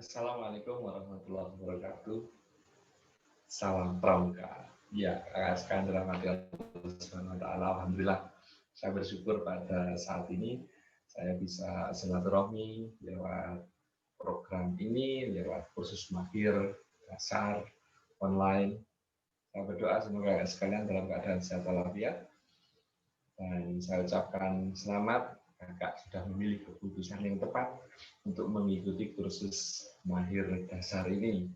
Assalamualaikum warahmatullahi wabarakatuh. Salam pramuka. Ya, sekarang dalam hati Allah Subhanahu wa Ta'ala, alhamdulillah, saya bersyukur pada saat ini saya bisa silaturahmi lewat program ini, lewat kursus mahir dasar online. Saya berdoa semoga sekalian dalam keadaan sehat walafiat, dan saya ucapkan selamat, kakak sudah memilih keputusan yang tepat untuk mengikuti kursus mahir dasar ini.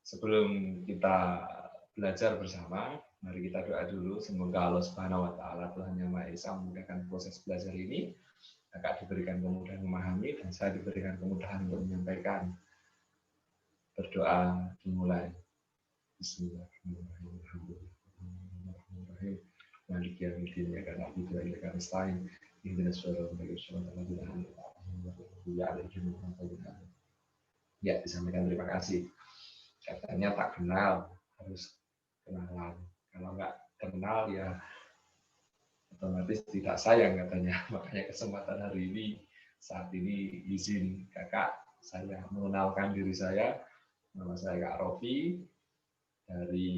Sebelum kita belajar bersama, mari kita doa dulu. Semoga Allah Subhanahu wa Ta'ala, Tuhan Yang Maha Esa, memudahkan proses belajar ini. Kakak diberikan kemudahan memahami, dan saya diberikan kemudahan untuk menyampaikan. Berdoa dimulai. Bismillahirrahmanirrahim. Maliki yaumiddin, iyyaka na'budu wa iyyaka nasta'in. Ihdinas siratal mustaqim, shiratal ladzina an'amta 'alaihim. Ya, disampaikan terima kasih. Katanya tak kenal, harus kenalan. Kalau nggak kenal ya otomatis tidak sayang katanya. Makanya kesempatan hari ini, saat ini izin kakak saya mengenalkan diri saya. Nama saya Kak Rofi, dari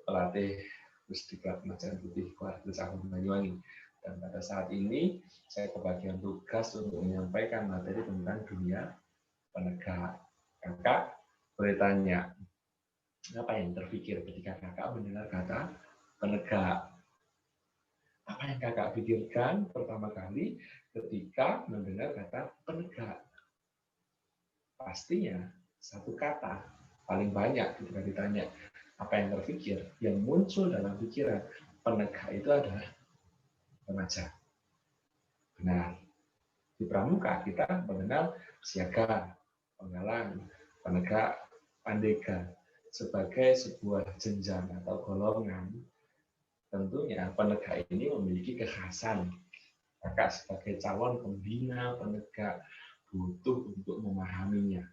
pelatih Pusdiklat Macan Putih Kuartis Agung Banyuwangi. Dan pada saat ini saya kebagian tugas untuk menyampaikan materi tentang dunia penegak. Kakak boleh tanya, apa yang terpikir ketika kakak mendengar kata penegak? Apa yang kakak pikirkan pertama kali ketika mendengar kata penegak? Pastinya satu kata, paling banyak ketika ditanya apa yang terpikir, yang muncul dalam pikiran penegak itu adalah remaja. Benar. Di pramuka kita mengenal siaga, penggalang, penegak, pandega sebagai sebuah jenjang atau golongan. Tentunya penegak ini memiliki kekhasan. Kakak sebagai calon pembina penegak butuh untuk memahaminya.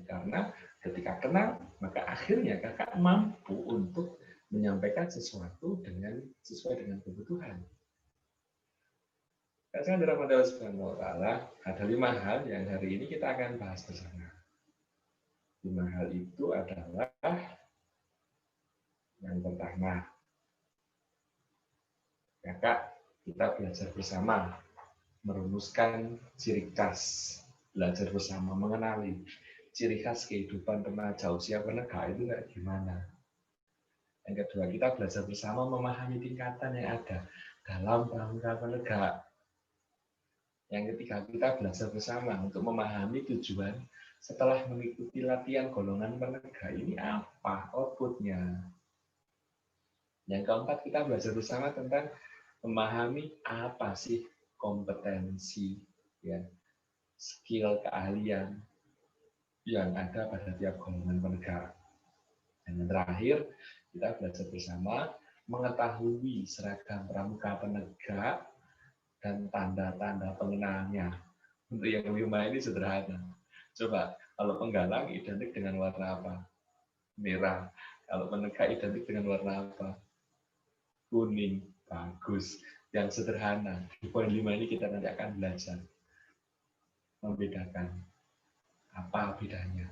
Karena ketika kenal, maka akhirnya kakak mampu untuk menyampaikan sesuatu sesuai dengan kebutuhan. Saya dirahmati Allah Subhanahu wa Ta'ala, ada 5 hal yang hari ini kita akan bahas bersama. 5 hal itu adalah yang pertama, kakak kita belajar bersama, merumuskan ciri khas, belajar bersama mengenali ciri khas kehidupan remaja usia penegak itu kayak gimana. Yang kedua, kita belajar bersama memahami tingkatan yang ada dalam pramuka penegak. Yang ketiga, kita belajar bersama untuk memahami tujuan setelah mengikuti latihan golongan penegak ini apa outputnya. Yang keempat, kita belajar bersama tentang memahami apa sih kompetensi, ya, skill, keahlian yang ada pada tiap golongan penegak. Dan yang terakhir, kita belajar bersama mengetahui seragam pramuka penegak dan tanda-tanda pengenalnya. Untuk yang 5 ini sederhana. Coba, kalau penggalang identik dengan warna apa? Merah. Kalau penegak identik dengan warna apa? Kuning. Bagus. Yang sederhana. Di poin 5 ini kita nanti akan belajar membedakan apa bedanya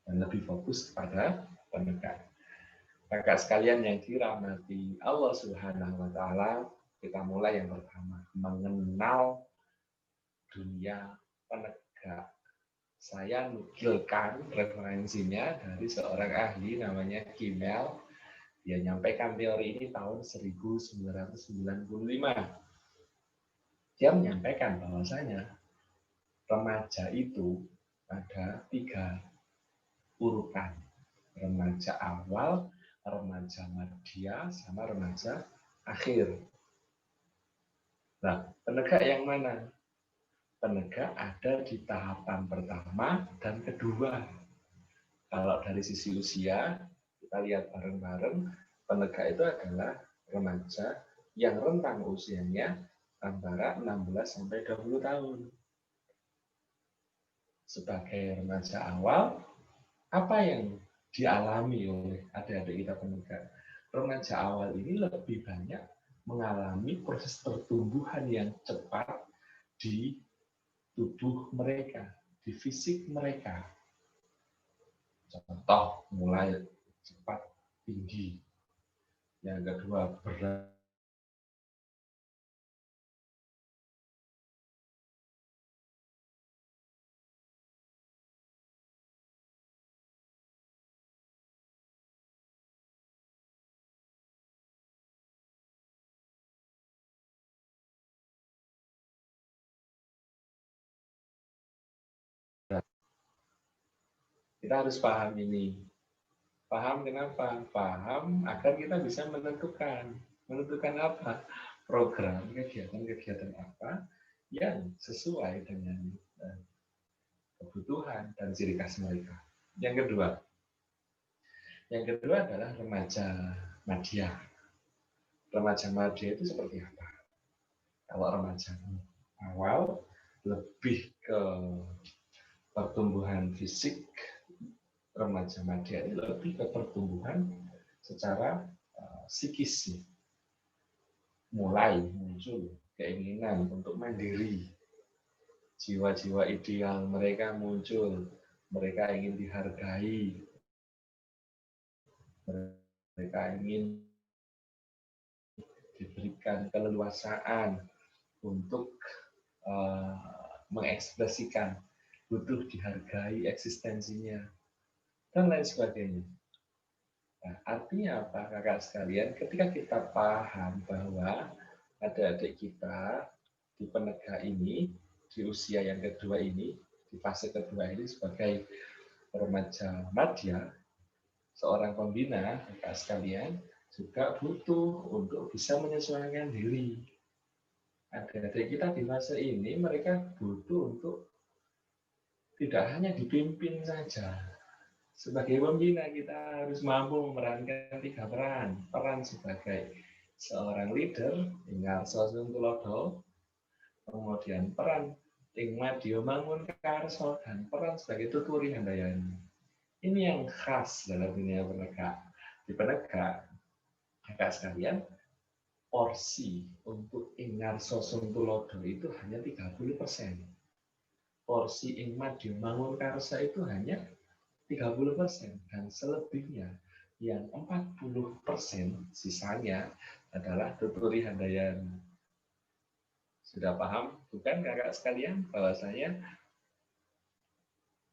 dan lebih fokus kepada penegak. Kakak sekalian yang dirahmati Allah Subhanahu wa Ta'ala, kita mulai yang pertama, mengenal dunia penegak. Saya nukilkan referensinya dari seorang ahli namanya Kimmel. Dia nyampaikan teori ini tahun 1995. Dia menyampaikan bahwasanya remaja itu ada 3 urutan. Remaja awal, remaja madya, sama remaja akhir. Nah, penegak yang mana? Penegak ada di tahapan pertama dan kedua. Kalau dari sisi usia, kita lihat bareng-bareng, penegak itu adalah remaja yang rentang usianya antara 16 sampai 20 tahun. Sebagai remaja awal, apa yang dialami oleh adik-adik kita penegak? Remaja awal ini lebih banyak mengalami proses pertumbuhan yang cepat di tubuh mereka, di fisik mereka. Contoh, mulai cepat tinggi. Yang kedua, berat. Kita harus paham ini. Paham kenapa? Paham agar kita bisa menentukan. Menentukan apa? Program, kegiatan-kegiatan apa yang sesuai dengan kebutuhan dan ciri khas mereka. Yang kedua adalah remaja madya. Remaja madya itu seperti apa? Kalau remaja awal lebih ke pertumbuhan fisik, remaja madya ini lebih ke pertumbuhan secara psikis. Mulai muncul keinginan untuk mandiri, jiwa-jiwa ideal mereka muncul, mereka ingin dihargai, mereka ingin diberikan keleluasaan untuk mengekspresikan, butuh dihargai eksistensinya, dan lain sebagainya. Nah, artinya apa, kakak sekalian? Ketika kita paham bahwa adik-adik kita di penegak ini, di usia yang kedua ini, di fase kedua ini sebagai remaja madya, seorang pembina, kakak sekalian, juga butuh untuk bisa menyesuaikan diri. Adik-adik kita di fase ini, mereka butuh untuk tidak hanya dipimpin saja. Sebagai pembina, kita harus mampu memerankan 3 peran. Peran sebagai seorang leader, Ingarso Suntulodo, kemudian peran Ting Madya Mangunkarso, dan peran sebagai Tuturi Handayani. Ini yang khas dalam dunia penegak. Di penegak, kakak sekalian, porsi untuk Ingarso Suntulodo itu hanya 30%. Porsi Ing Madya Mangunkarso itu hanya 30%, dan selebihnya yang 40% sisanya adalah Tuturi Handayani. Sudah paham bukan kakak sekalian bahwasanya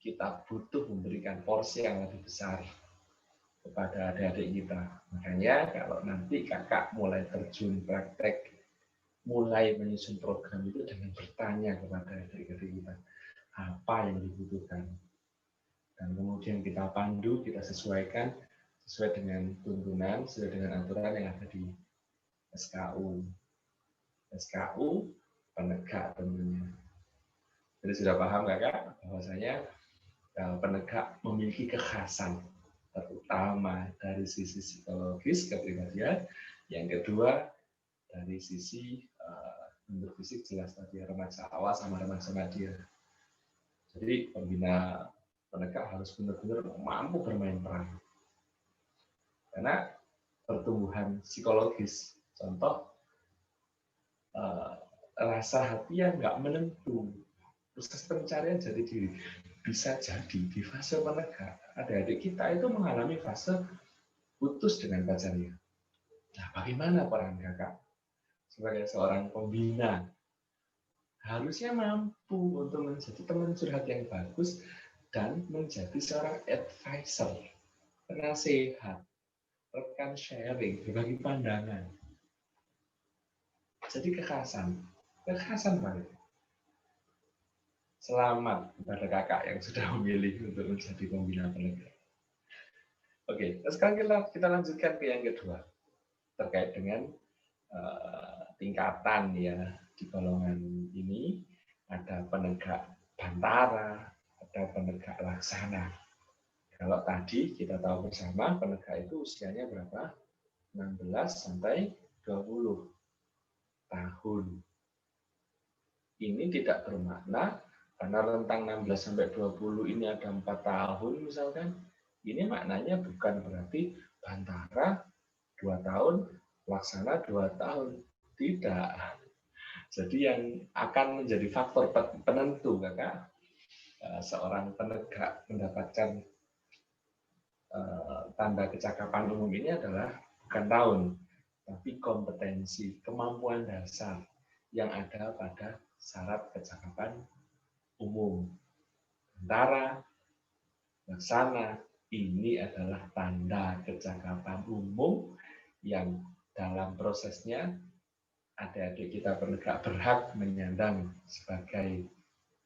kita butuh memberikan porsi yang lebih besar kepada adik-adik kita. Makanya kalau nanti kakak mulai terjun praktek, mulai menyusun program itu dengan bertanya kepada adik-adik kita, apa yang dibutuhkan. Dan kemudian kita pandu, kita sesuaikan sesuai dengan tuntunan, sesuai dengan aturan yang ada di SKU. SKU penegak tentunya. Jadi sudah paham kakak bahwasanya penegak memiliki kekhasan, terutama dari sisi psikologis kepribadian. Yang kedua dari sisi bentuk fisik jelas tadi remaja awal sama remaja madya. Jadi pembina penegak harus benar-benar mampu bermain peran. Karena pertumbuhan psikologis, contoh rasa hati yang nggak menentu, proses pencarian jati diri, bisa jadi di fase penegak. Adik-adik kita itu mengalami fase putus dengan pacarnya. Nah, bagaimana peran kakak sebagai seorang pembina? Harusnya mampu untuk menjadi teman curhat yang bagus dan menjadi seorang advisor, penasehat, rekan sharing, berbagi pandangan. Jadi kekhasan Pak. Selamat kepada kakak yang sudah memilih untuk menjadi pembina penegak. Oke, sekarang kita lanjutkan ke yang kedua terkait dengan tingkatan ya di golongan ini. Ada penegak bantara, ada penegak laksana. Kalau tadi kita tahu bersama penegak itu usianya berapa? 16 sampai 20 tahun. Ini tidak bermakna karena rentang 16 sampai 20 ini ada 4 tahun misalkan. Ini maknanya bukan berarti bantara 2 tahun, laksana 2 tahun. Tidak. Jadi yang akan menjadi faktor penentu, Kakak, seorang penegak mendapatkan tanda kecakapan umum ini adalah bukan tahun, tapi kompetensi, kemampuan dasar yang ada pada syarat kecakapan umum. Bantara, laksana, ini adalah tanda kecakapan umum yang dalam prosesnya adik-adik kita penegak berhak menyandang sebagai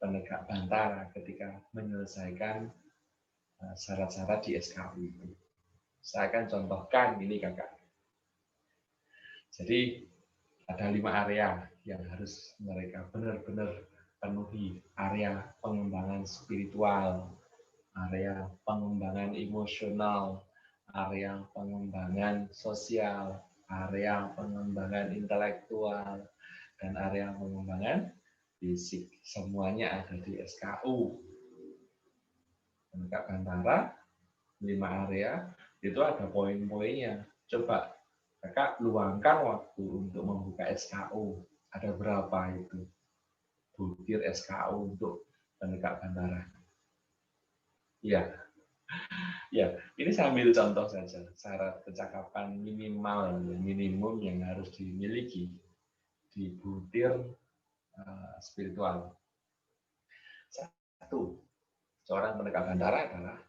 penegak bantara ketika menyelesaikan syarat-syarat di SKU itu. Saya akan contohkan ini, Kakak. Jadi ada 5 area yang harus mereka benar-benar penuhi. Area pengembangan spiritual, area pengembangan emosional, area pengembangan sosial, area pengembangan intelektual, dan area pengembangan fisik. Semuanya ada di SKU. Penegak bantara, 5 area, itu ada poin-poinnya. Coba Kakak luangkan waktu untuk membuka SKU. Ada berapa itu? Butir SKU untuk penegak bantara. Ya, ya. Ini saya ambil contoh saja. Syarat kecakapan minimal, minimum yang harus dimiliki di butir spiritual. 1, seorang penegak bantara adalah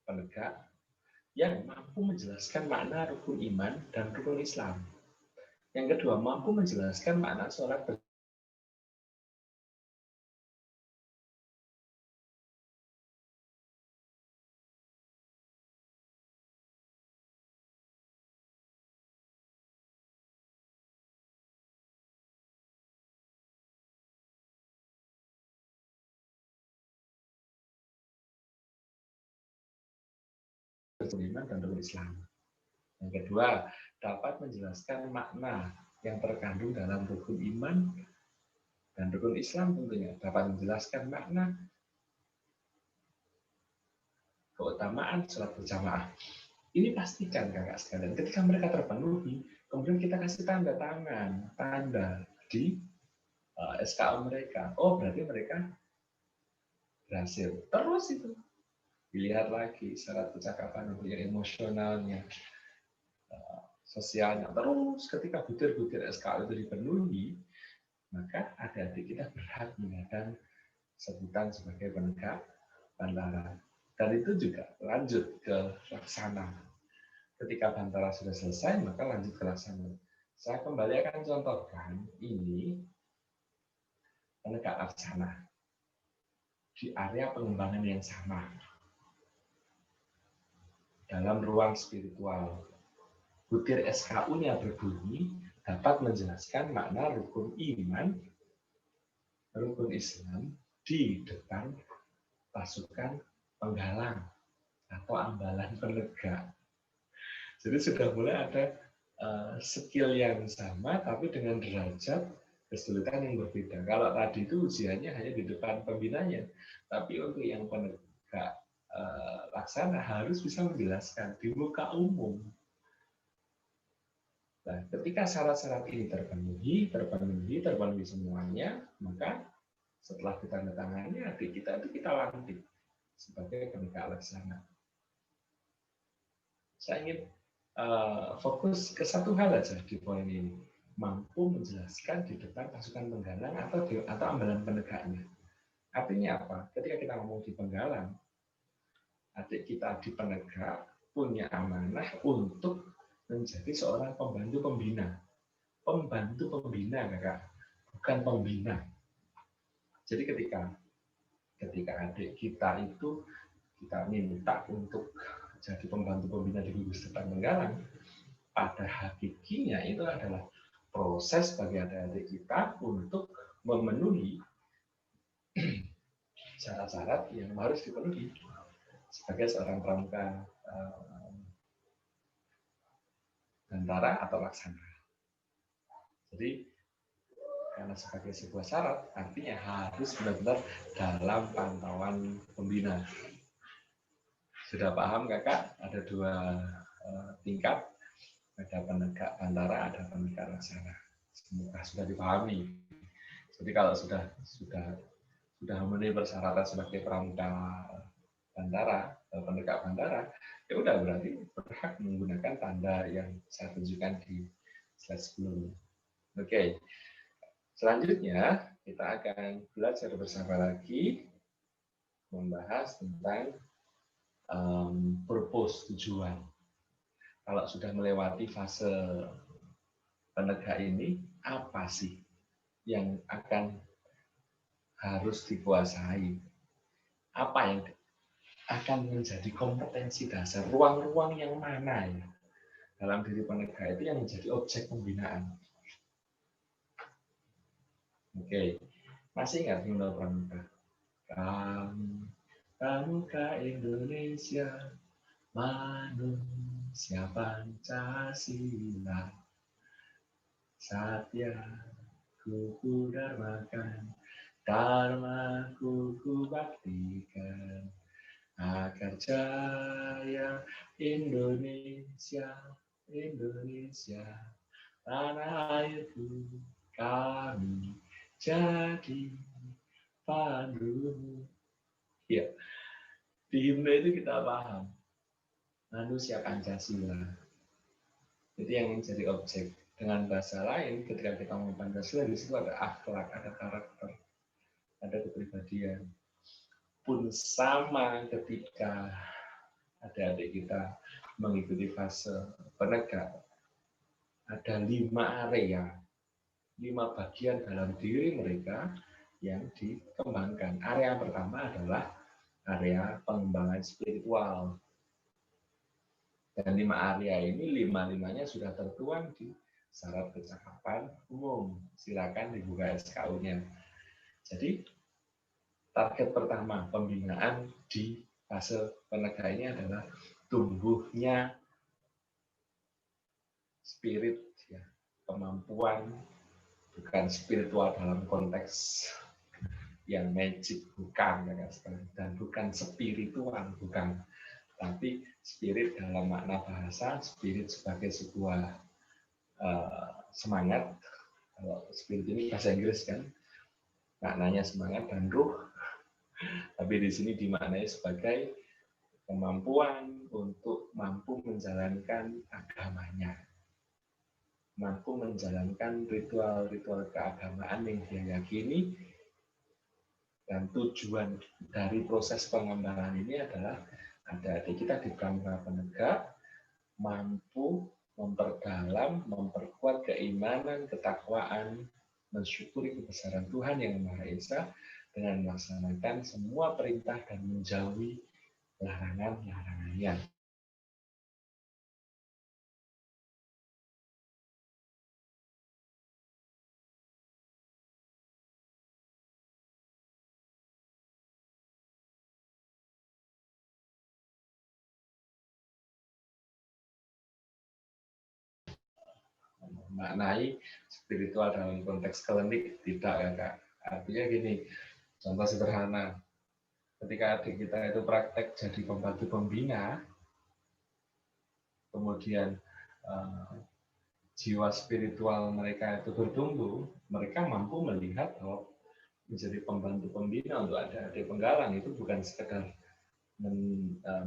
penegak yang mampu menjelaskan makna rukun iman dan rukun Islam. Yang kedua, mampu menjelaskan makna sholat rukun iman dan rukun Islam. Yang kedua, dapat menjelaskan makna yang terkandung dalam rukun iman dan rukun Islam tentunya. Dapat menjelaskan makna keutamaan sholat berjamaah. Ini pastikan, Kakak sekalian, ketika mereka terpenuhi, kemudian kita kasih tanda tangan, tanda di SKU mereka. Oh, berarti mereka berhasil. Terus itu dilihat lagi syarat kecakapan emosionalnya, sosialnya. Terus ketika butir-butir SKU itu dipenuhi, maka adik-adik kita berhak menyandang sebutan sebagai penegak bantara. Dan itu juga lanjut ke laksana. Ketika bantara sudah selesai, maka lanjut ke laksana. Saya kembali akan contohkan ini penegak laksana di area pengembangan yang sama dalam ruang spiritual. Butir SKU-nya berbunyi dapat menjelaskan makna rukun iman, rukun Islam di depan pasukan penggalang atau ambalan penegak. Jadi sudah mulai ada skill yang sama tapi dengan derajat kesulitan yang berbeda. Kalau tadi itu ujiannya hanya di depan pembinanya, tapi untuk yang penegak laksana harus bisa menjelaskan di muka umum. Nah, ketika syarat-syarat ini terpenuhi semuanya, maka setelah ditandatangani, adik kita itu kita lantik sebagai penegak laksana. Saya ingin fokus ke satu hal aja di poin ini, mampu menjelaskan di depan pasukan penggalang atau ambalan penegaknya. Artinya apa? Ketika kita ngomong di penggalang, adik kita di penegak punya amanah untuk menjadi seorang pembantu pembina. Pembantu pembina, Kakak, bukan pembina. Jadi ketika adik kita itu kita minta untuk jadi pembantu pembina di gugus depan penggalang, pada hakikinya itu adalah proses bagi adik-adik kita untuk memenuhi syarat-syarat yang harus dipenuhi sebagai seorang pramuka bantara atau laksana. Jadi karena sebagai sebuah syarat, artinya harus benar-benar dalam pantauan pembina. Sudah paham, Kakak? Ada 2 tingkat, ada penegak bantara, ada penegak laksana. Semoga sudah dipahami. Jadi kalau sudah memenuhi persyaratan sebagai pramuka bandara, penegak bandara, ya udah berarti berhak menggunakan tanda yang saya tunjukkan di slide sebelumnya. Oke, selanjutnya kita akan belajar bersama lagi membahas tentang purpose, tujuan. Kalau sudah melewati fase penegak ini, apa sih yang harus dikuasai? Apa yang akan menjadi kompetensi dasar? Ruang-ruang yang mana ya dalam diri penegak itu yang menjadi objek pembinaan? Oke, masih ingat Undang Pramuka? Pramuka Indonesia, manusia Pancasila, Satya kuku dharmakan, dharma kuku baktikan, agar jaya Indonesia, Indonesia, tanah airku, kami jadi pandu. Ya, di himne itu kita paham manusia Pancasila. Jadi yang menjadi objek. Dengan bahasa lain, ketika kita ngomong Pancasila, di situ ada akhlak, ada karakter, ada kepribadian. Pun sama ketika adik-adik kita mengikuti fase penegak, ada 5 area, 5 bagian dalam diri mereka yang dikembangkan. Area pertama adalah area pengembangan spiritual. Dan 5 area ini, 5-5-nya sudah tertuang di syarat kecakapan umum. Silakan dibuka SKU-nya. Jadi, target pertama pembinaan di fase penegak ini adalah tumbuhnya spirit, ya, kemampuan, bukan spiritual dalam konteks yang magic, bukan, dan bukan spiritual, bukan. Tapi spirit dalam makna bahasa, spirit sebagai sebuah semangat. Kalau spirit ini bahasa Inggris kan, maknanya semangat dan ruh. Tapi di sini dimaknai sebagai kemampuan untuk mampu menjalankan agamanya, mampu menjalankan ritual-ritual keagamaan yang dia yakini. Dan tujuan dari proses pengembangan ini adalah adik-adik kita di pramuka penegak mampu memperdalam, memperkuat keimanan, ketakwaan, mensyukuri kebesaran Tuhan yang Maha Esa dengan melaksanakan semua perintah dan menjauhi larangan-larangannya. Maknai spiritual dalam konteks klinik tidak ya Kak. Artinya gini, contoh sederhana, ketika adik kita itu praktek jadi pembantu pembina, kemudian jiwa spiritual mereka itu bertumbuh, mereka mampu melihat bahwa menjadi pembantu pembina untuk adik-adik penggalang itu bukan sekedar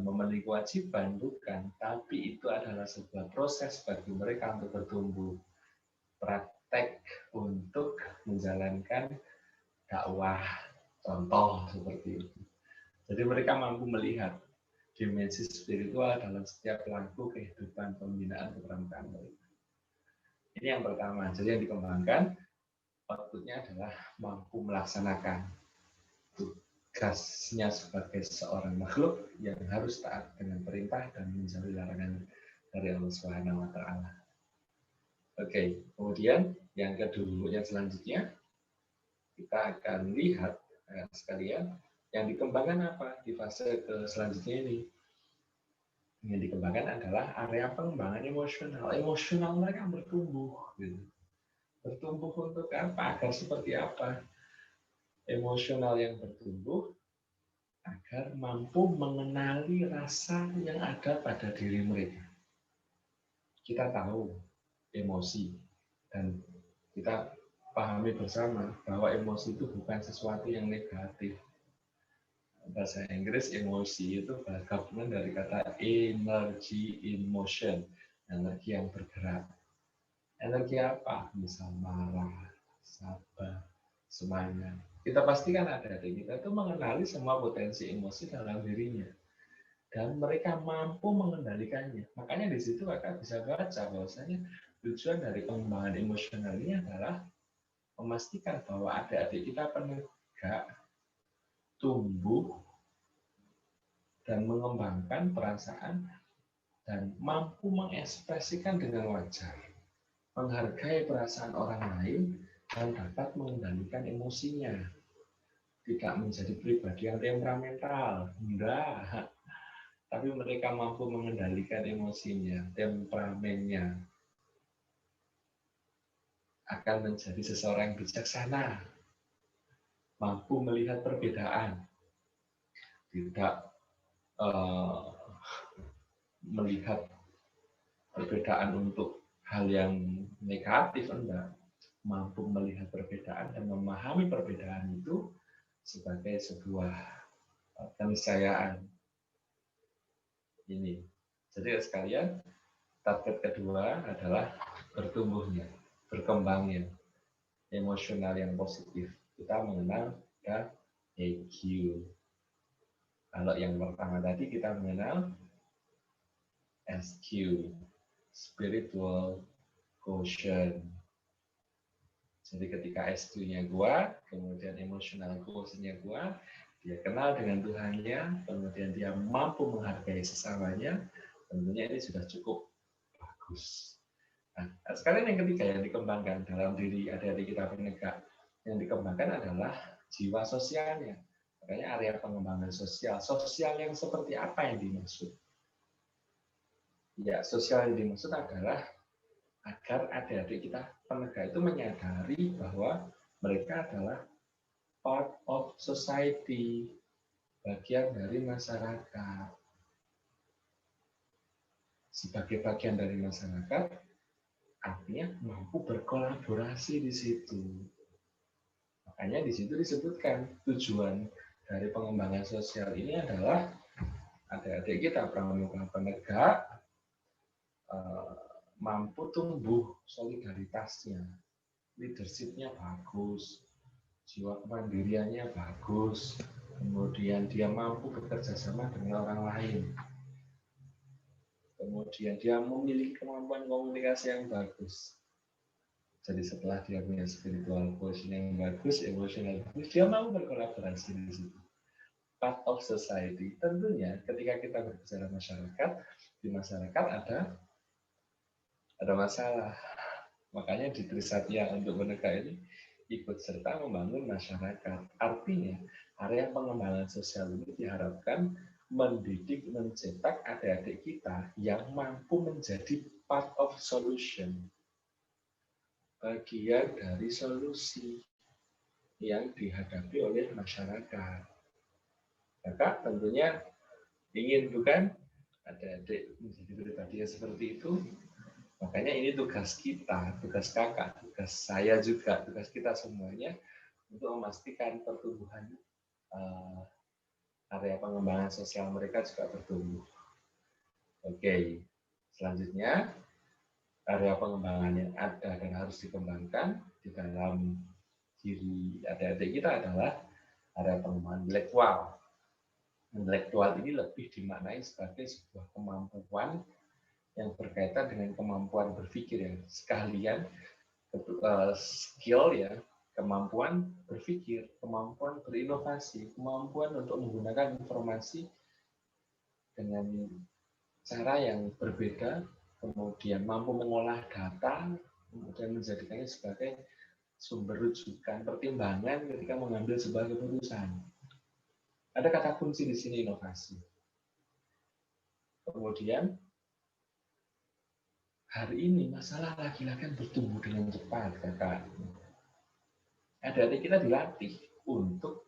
memenuhi kewajiban, bukan, tapi itu adalah sebuah proses bagi mereka untuk bertumbuh, praktek untuk menjalankan dakwah, contoh seperti itu. Jadi mereka mampu melihat dimensi spiritual dalam setiap langkah kehidupan pembinaan kepramukaan mereka. Ini yang pertama. Jadi yang dikembangkan outputnya adalah mampu melaksanakan tugasnya sebagai seorang makhluk yang harus taat dengan perintah dan menjauhi larangan dari Allah Subhanahu wa Ta'ala. Oke, kemudian yang kedua, yang selanjutnya kita akan lihat sekalian yang dikembangkan apa di fase selanjutnya ini. Yang dikembangkan adalah area pengembangan emosional. Emosional mereka bertumbuh, gitu. Bertumbuh untuk apa? Agar seperti apa? Emosional yang bertumbuh agar mampu mengenali rasa yang ada pada diri mereka. Kita tahu emosi dan kita pahami bersama bahwa emosi itu bukan sesuatu yang negatif. Bahasa Inggris emosi itu gabungan dari kata energy in motion, energi yang bergerak. Energi apa? Misal marah, sabar, semuanya. Kita pastikan adik-adik kita itu mengenali semua potensi emosi dalam dirinya. Dan mereka mampu mengendalikannya. Makanya di situ kakak bisa baca bahwasanya tujuan dari pengembangan emosional ini adalah memastikan bahwa adik-adik kita penegak, tumbuh, dan mengembangkan perasaan dan mampu mengekspresikan dengan wajar, menghargai perasaan orang lain, dan dapat mengendalikan emosinya. Tidak menjadi pribadi yang temperamental, enggak. Tapi mereka mampu mengendalikan emosinya, temperamennya, akan menjadi seseorang yang bijaksana, mampu melihat perbedaan, tidak melihat perbedaan untuk hal yang negatif, enggak, mampu melihat perbedaan dan memahami perbedaan itu sebagai sebuah keniscayaan. Ini. Jadi sekalian, target kedua adalah bertumbuhnya, berkembangnya, emosional yang positif. Kita mengenal EQ. Kalau yang pertama tadi kita mengenal SQ, spiritual quotient. Jadi ketika SQ-nya kuat, kemudian emosional quotient-nya kuat, dia kenal dengan Tuhannya, kemudian dia mampu menghargai sesamanya, tentunya ini sudah cukup bagus. Nah, sekalian yang ketiga yang dikembangkan dalam diri adik-adik kita penegak, yang dikembangkan adalah jiwa sosialnya. Makanya area pengembangan sosial. Sosial yang seperti apa yang dimaksud? Ya, sosial yang dimaksud adalah agar adik-adik kita penegak itu menyadari bahwa mereka adalah part of society, bagian dari masyarakat. Sebagai bagian dari masyarakat, artinya mampu berkolaborasi di situ. Makanya di situ disebutkan tujuan dari pengembangan sosial ini adalah adik-adik kita pramuka penegak mampu tumbuh solidaritasnya, leadership-nya bagus, jiwa kemandiriannya bagus, kemudian dia mampu bekerja sama dengan orang lain, kemudian dia memiliki kemampuan komunikasi yang bagus. Jadi setelah dia punya spiritual quotient yang bagus, emotional bagus, dia mau berkolaborasi di situ. Part of society. Tentunya ketika kita berbicara masyarakat, di masyarakat ada masalah. Makanya di Trisatya untuk penegak ini ikut serta membangun masyarakat. Artinya, area pengembangan sosial ini diharapkan mendidik, mencetak adik-adik kita yang mampu menjadi part of solution. Bagian dari solusi yang dihadapi oleh masyarakat. Maka tentunya ingin bukan adik-adik menjadi pribadi yang seperti itu. Makanya ini tugas kita, tugas kakak, tugas saya juga, tugas kita semuanya untuk memastikan pertumbuhan area pengembangan sosial mereka juga bertumbuh. Oke, selanjutnya area pengembangan yang ada dan harus dikembangkan di dalam diri adik-adik kita adalah area pengembangan intelektual. Intelektual ini lebih dimaknai sebagai sebuah kemampuan yang berkaitan dengan kemampuan berpikir ya, sekalian skill ya, kemampuan berpikir, kemampuan berinovasi, kemampuan untuk menggunakan informasi dengan cara yang berbeda, kemudian mampu mengolah data, kemudian menjadikannya sebagai sumber rujukan, pertimbangan ketika mengambil sebuah keputusan. Ada kata kunci di sini, inovasi. Kemudian hari ini masalah laki-laki bertumbuh dengan cepat, kakak. Adik-adik kita dilatih untuk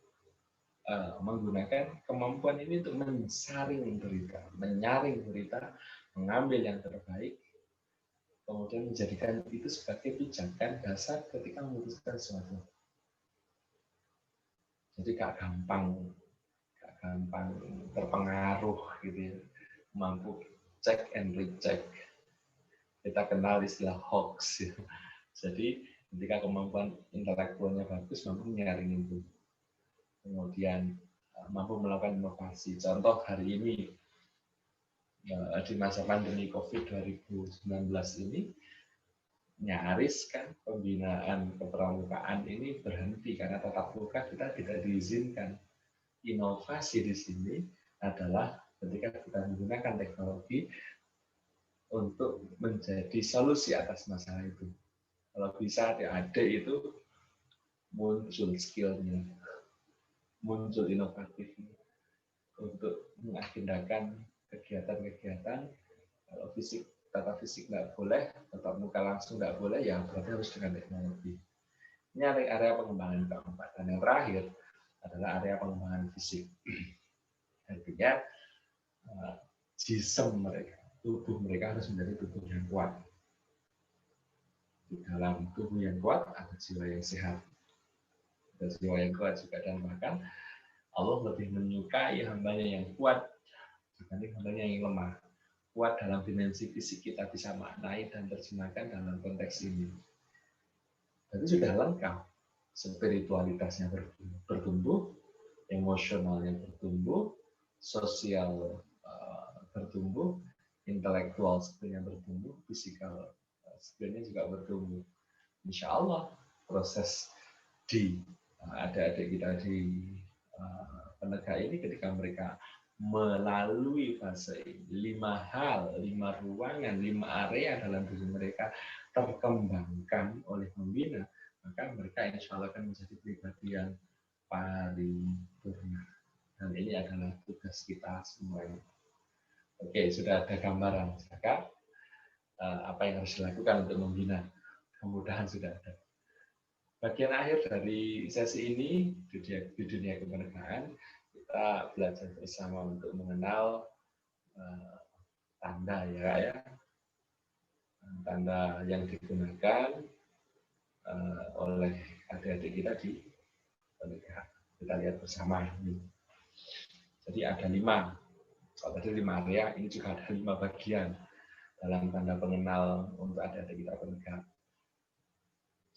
menggunakan kemampuan ini untuk menyaring berita, menyaring berita, mengambil yang terbaik, kemudian menjadikan itu sebagai pijakan dasar ketika memutuskan sesuatu. Jadi gak gampang terpengaruh gitu ya, mampu check and recheck. Kita kenal istilah hoax ya. Jadi ketika kemampuan intelektualnya bagus, mampu menyaring itu, kemudian mampu melakukan inovasi. Contoh hari ini di masa pandemi COVID 2019 ini, nyaris kan pembinaan kepramukaan ini berhenti karena tatap muka kita tidak diizinkan. Inovasi di sini adalah ketika kita menggunakan teknologi untuk menjadi solusi atas masalah itu. Kalau bisa adik-adik itu muncul skill-nya, muncul inovatifnya untuk mengagendakan kegiatan-kegiatan. Kalau tata fisik nggak boleh, tatap muka langsung nggak boleh, ya berarti harus dengan teknologi. Ini area pengembangan keempat. Dan yang terakhir adalah area pengembangan fisik. Artinya jism mereka, tubuh mereka harus menjadi tubuh yang kuat. Di dalam tubuh yang kuat ada jiwa yang sehat. Ada jiwa yang kuat juga, dan bahkan Allah lebih menyukai hambanya yang kuat dibanding hambanya yang lemah. Kuat dalam dimensi fisik kita bisa maknai dan terjemahkan dalam konteks ini. Jadi sudah lengkap. Spiritualitasnya bertumbuh, emosionalnya bertumbuh, sosial bertumbuh, intelektual skillnya bertumbuh, fisikal skillnya juga bertumbuh. Insya Allah proses di adik-adik kita di penegak ini, ketika mereka melalui fase ini, 5 hal, 5 ruangan, 5 area dalam diri mereka terkembangkan oleh pembina, maka mereka insya Allah akan menjadi pribadi yang paripurna. Dan ini adalah tugas kita semuanya. Oke, sudah ada gambaran, maka apa yang harus dilakukan untuk membina. Kemudahan sudah ada. Bagian akhir dari sesi ini di dunia kemerdekaan, kita belajar bersama untuk mengenal tanda ya, tanda yang digunakan oleh adik-adik kita di penegak. Kita lihat bersama ini. Jadi ada 5. Kalau tadi 5 area, ini juga ada 5 bagian dalam tanda pengenal untuk adik-adik kita penegak.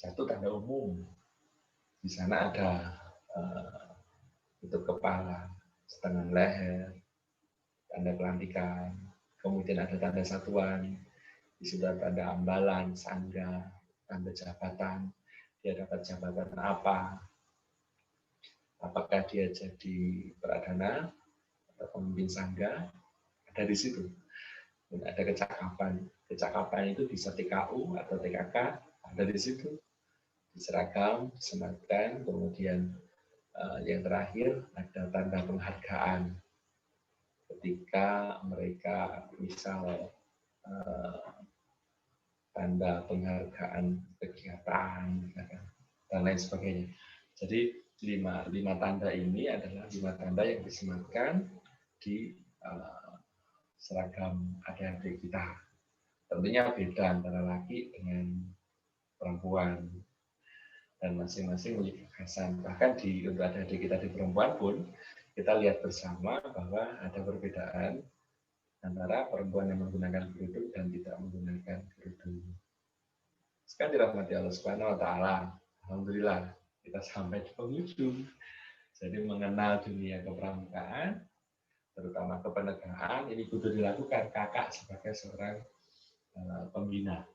1, tanda umum. Di sana ada tutup kepala, setengah leher, tanda pelantikan, kemudian ada tanda satuan, di situ ada tanda ambalan, sangga, tanda jabatan, dia dapat jabatan apa, apakah dia jadi pradana atau pemimpin sangga, ada di situ. Dan ada kecakapan itu bisa TKU atau TKK, ada di situ. Di seragam, disematkan, kemudian yang terakhir ada tanda penghargaan. Ketika mereka misal tanda penghargaan kegiatan dan lain sebagainya. Jadi 5 tanda ini adalah 5 tanda yang disematkan di seragam adik-adik kita. Tentunya beda antara laki dengan perempuan, dan masing-masing memiliki kekhasan. Bahkan untuk adik-adik kita di perempuan pun, kita lihat bersama bahwa ada perbedaan antara perempuan yang menggunakan kerudung dan tidak menggunakan kerudung. Sekarang dirahmati Allah Subhanahu wa Ta'ala, alhamdulillah kita sampai di penghujung. Jadi mengenal dunia kepramukaan, terutama kepenegaan, ini kudu dilakukan kakak sebagai seorang pembina.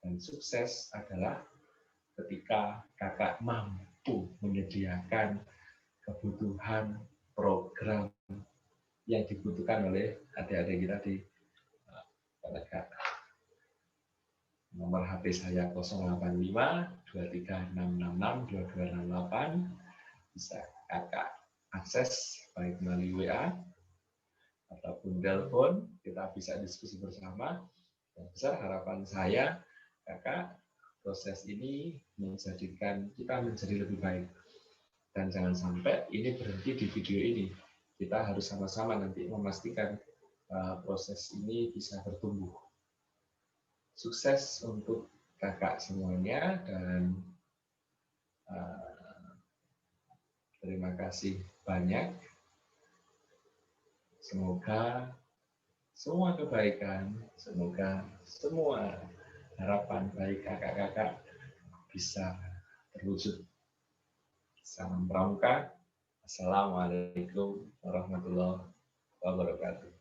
Dan sukses adalah ketika kakak mampu menyediakan kebutuhan program yang dibutuhkan oleh adik-adik kita di penegak. Nomor HP saya 085 23666 2268. Bisa kakak akses baik melalui WA ataupun telepon, kita bisa diskusi bersama. Yang besar harapan saya, kakak, proses ini menjadikan kita menjadi lebih baik. Dan jangan sampai ini berhenti di video ini. Kita harus sama-sama nanti memastikan proses ini bisa bertumbuh. Sukses untuk kakak semuanya dan terima kasih banyak. Semoga semua kebaikan, semoga semua harapan baik kakak-kakak bisa terwujud. Salam Pramuka. Assalamualaikum warahmatullahi wabarakatuh.